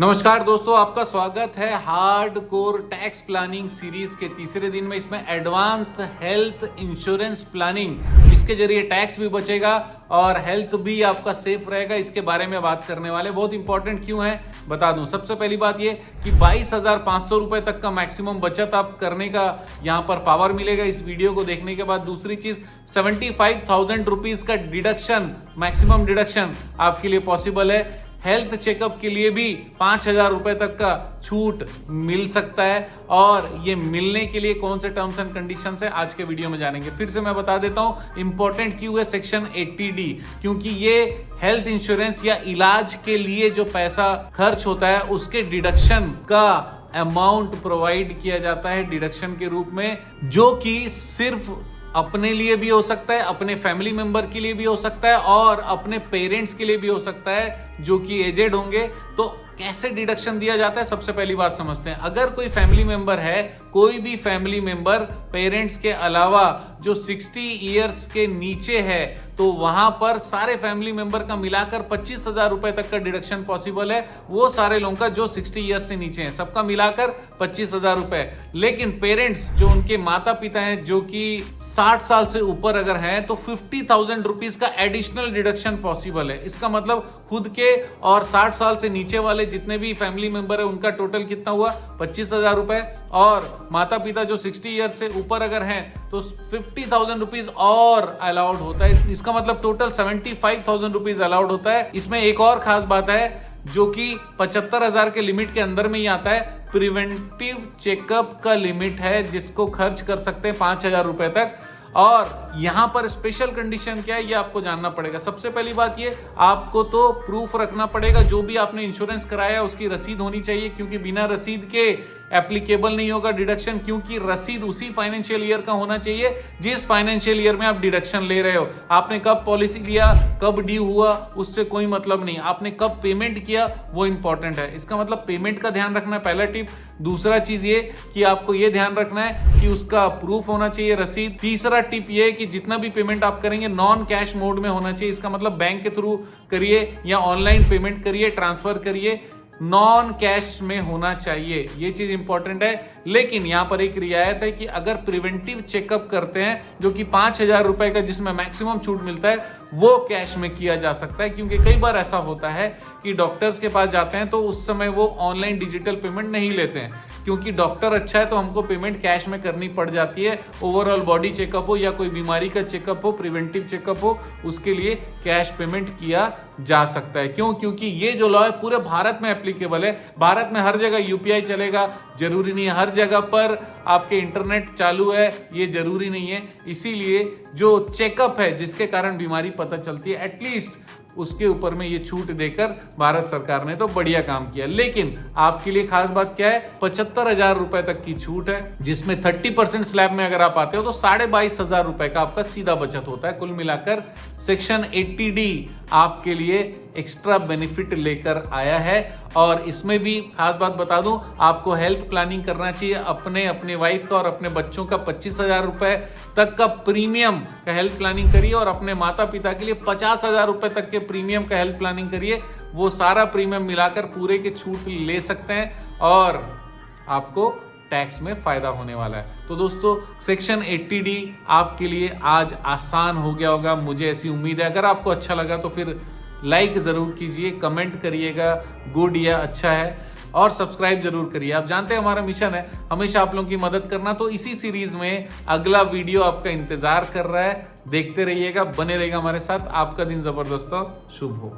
नमस्कार दोस्तों, आपका स्वागत है hard core tax planning series के तीसरे दिन में। इसमें एडवांस हेल्थ इंश्योरेंस प्लानिंग, जिसके जरिए टैक्स भी बचेगा और हेल्थ भी आपका सेफ रहेगा, इसके बारे में बात करने वाले। बहुत इंपॉर्टेंट क्यों है बता दूं। सबसे पहली बात ये कि 22,500 रुपए तक का मैक्सिमम बचत आप करने का यहां पर पावर मिलेगा इस वीडियो को देखने के बाद। दूसरी चीज 75,000 रुपीज का डिडक्शन, मैक्सिमम डिडक्शन आपके लिए पॉसिबल है। हेल्थ चेकअप के लिए भी 5,000 रुपए तक का छूट मिल सकता है और ये मिलने के लिए कौन से टर्म्स एंड कंडीशंस है आज के वीडियो में जानेंगे। फिर से मैं बता देता हूं इंपॉर्टेंट क्यों है सेक्शन 80D, क्योंकि ये हेल्थ इंश्योरेंस या इलाज के लिए जो पैसा खर्च होता है उसके डिडक्शन का अमाउंट प्रोवाइड किया जाता है डिडक्शन के रूप में, जो कि सिर्फ अपने लिए भी हो सकता है, अपने फैमिली मेंबर के लिए भी हो सकता है और अपने पेरेंट्स के लिए भी हो सकता है जो कि एजेड होंगे। तो कैसे डिडक्शन दिया जाता है, सबसे पहली बात समझते हैं। अगर कोई फैमिली मेंबर है, कोई भी फैमिली मेंबर पेरेंट्स के अलावा जो 60 इयर्स के नीचे है, तो वहां पर सारे फैमिली मेंबर का मिलाकर 25,000 रुपए तक का डिडक्शन पॉसिबल है। वो सारे लोगों का जो 60 इयर्स से नीचे हैं, सबका मिलाकर 25,000 रुपए। लेकिन पेरेंट्स जो उनके माता पिता हैं, जो कि 60 साल से ऊपर अगर हैं, तो 50,000 रुपीज का एडिशनल डिडक्शन पॉसिबल है। इसका मतलब खुद के और 60 साल से नीचे वाले जितने भी फैमिली मेंबर है उनका टोटल कितना हुआ, 25,000 रुपए। और माता पिता जो 60 इयर्स से ऊपर अगर हैं तो 50,000 रुपीज और अलाउड होता है। इसका मतलब टोटल 75,000 रुपीज अलाउड होता है। इसमें एक और खास बात है जो कि 75,000 के लिमिट के अंदर में ही आता है। प्रिवेंटिव चेकअप का लिमिट है जिसको खर्च कर सकते हैं 5,000 रुपए तक। और यहां पर स्पेशल कंडीशन क्या है ये आपको जानना पड़ेगा। सबसे पहली बात ये, आपको तो प्रूफ रखना पड़ेगा, जो भी आपने इंश्योरेंस कराया उसकी रसीद होनी चाहिए, क्योंकि बिना रसीद के एप्लीकेबल नहीं होगा डिडक्शन, क्योंकि रसीद उसी फाइनेंशियल ईयर का होना चाहिए जिस फाइनेंशियल ईयर में आप डिडक्शन ले रहे हो। आपने कब पॉलिसी लिया, कब ड्यू हुआ, उससे कोई मतलब नहीं। आपने कब पेमेंट किया वो इंपॉर्टेंट है। इसका मतलब पेमेंट का ध्यान रखना है, पहला टिप। दूसरा चीज ये कि आपको ये ध्यान रखना है कि उसका प्रूफ होना चाहिए, रसीद। तीसरा टिप ये कि जितना भी पेमेंट आप करेंगे नॉन कैश मोड में होना चाहिए। इसका मतलब बैंक के थ्रू करिए या ऑनलाइन पेमेंट करिए, ट्रांसफर करिए, नॉन कैश में होना चाहिए। ये चीज इंपॉर्टेंट है। लेकिन यहां पर एक रियायत है कि अगर प्रिवेंटिव चेकअप करते हैं जो कि 5,000 रुपए का, जिसमें मैक्सिमम छूट मिलता है, वो कैश में किया जा सकता है। क्योंकि कई बार ऐसा होता है कि डॉक्टर्स के पास जाते हैं तो उस समय वो ऑनलाइन डिजिटल पेमेंट नहीं लेते हैं, क्योंकि डॉक्टर अच्छा है तो हमको पेमेंट कैश में करनी पड़ जाती है। ओवरऑल बॉडी चेकअप हो या कोई बीमारी का चेकअप हो, प्रिवेंटिव चेकअप हो, उसके लिए कैश पेमेंट किया जा सकता है। क्यों? क्योंकि ये जो लॉ है पूरे भारत में एप्लीकेबल है। भारत में हर जगह यूपीआई चलेगा, जरूरी नहीं है हर जगह पर आपके इंटरनेट चालू है, ये जरूरी नहीं है। इसीलिए जो चेकअप है जिसके कारण बीमारी पता चलती है, एटलीस्ट उसके ऊपर में ये छूट देकर भारत सरकार ने तो बढ़िया काम किया। लेकिन आपके लिए खास बात क्या है, 75,000 रुपए तक की छूट है, जिसमें 30% स्लैब में अगर आप आते हो तो 22,500 रुपए का आपका सीधा बचत होता है। कुल मिलाकर सेक्शन 80D आपके लिए एक्स्ट्रा बेनिफिट लेकर आया है। और इसमें भी खास बात बता दूं, आपको हेल्थ प्लानिंग करना चाहिए अपने वाइफ का और अपने बच्चों का 25,000 रुपए तक का प्रीमियम का हेल्थ प्लानिंग करिए, और अपने माता पिता के लिए 50,000 रुपए तक के प्रीमियम का हेल्थ प्लानिंग करिए। वो सारा प्रीमियम मिलाकर पूरे के छूट ले सकते हैं और आपको टैक्स में फायदा होने वाला है। तो दोस्तों, सेक्शन 80D आपके लिए आज आसान हो गया होगा, मुझे ऐसी उम्मीद है। अगर आपको अच्छा लगा तो फिर लाइक जरूर कीजिए, कमेंट करिएगा गुड या अच्छा है, और सब्सक्राइब जरूर करिए। आप जानते हैं हमारा मिशन है हमेशा आप लोगों की मदद करना। तो इसी सीरीज में अगला वीडियो आपका इंतजार कर रहा है, देखते रहिएगा, बने रहिएगा हमारे साथ। आपका दिन जबरदस्त हो, शुभ हो।